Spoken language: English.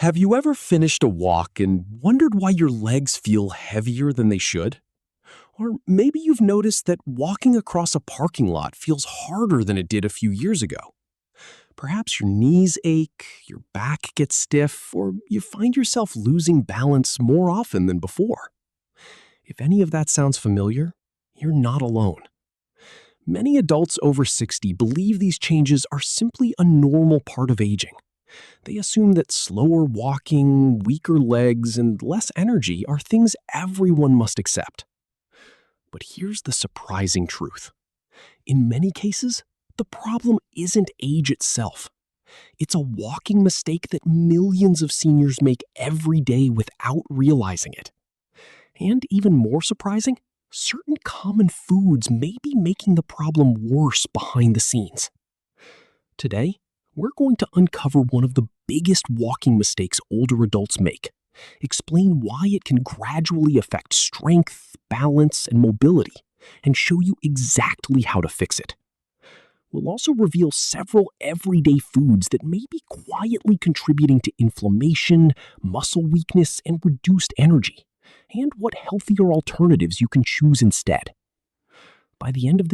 Have you ever finished a walk and wondered why your legs feel heavier than they should? Or maybe you've noticed that walking across a parking lot feels harder than it did a few years ago. Perhaps your knees ache, your back gets stiff, or you find yourself losing balance more often than before. If any of that sounds familiar, you're not alone. Many adults over 60 believe these changes are simply a normal part of aging. They assume that slower walking, weaker legs, and less energy are things everyone must accept. But here's the surprising truth. In many cases, the problem isn't age itself. It's a walking mistake that millions of seniors make every day without realizing it. And even more surprising, certain common foods may be making the problem worse behind the scenes. Today, we're going to uncover one of the biggest walking mistakes older adults make, explain why it can gradually affect strength, balance, and mobility, and show you exactly how to fix it. We'll also reveal several everyday foods that may be quietly contributing to inflammation, muscle weakness, and reduced energy, and what healthier alternatives you can choose instead. By the end of